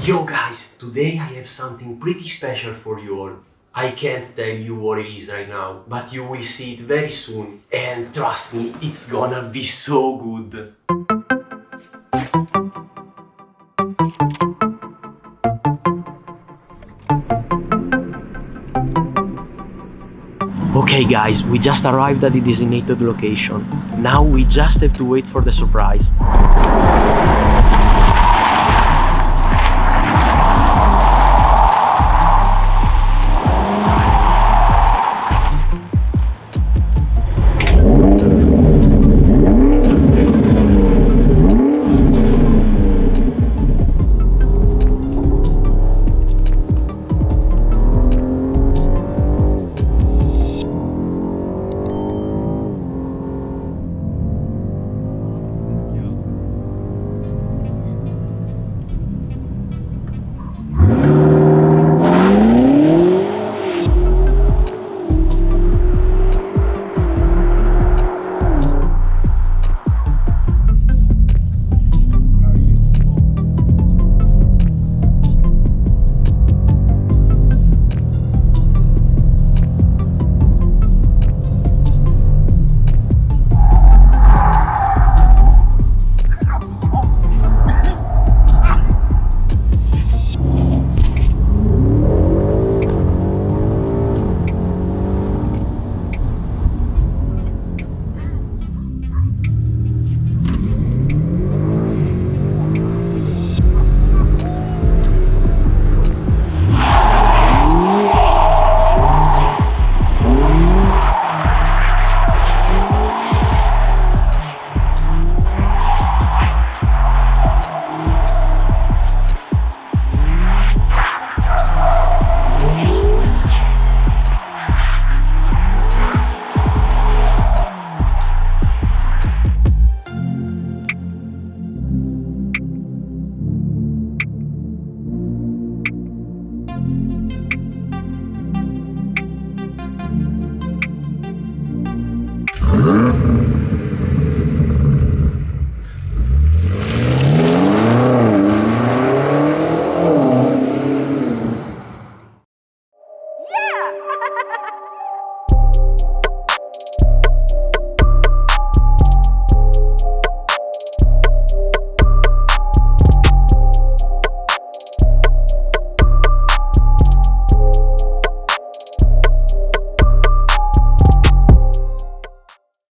Yo guys, today I have something pretty special for you all. I can't tell you what it is right now, but you will see it very soon. And trust me, it's gonna be so good. Okay guys, we just arrived at the designated location. Now we just have to wait for the surprise.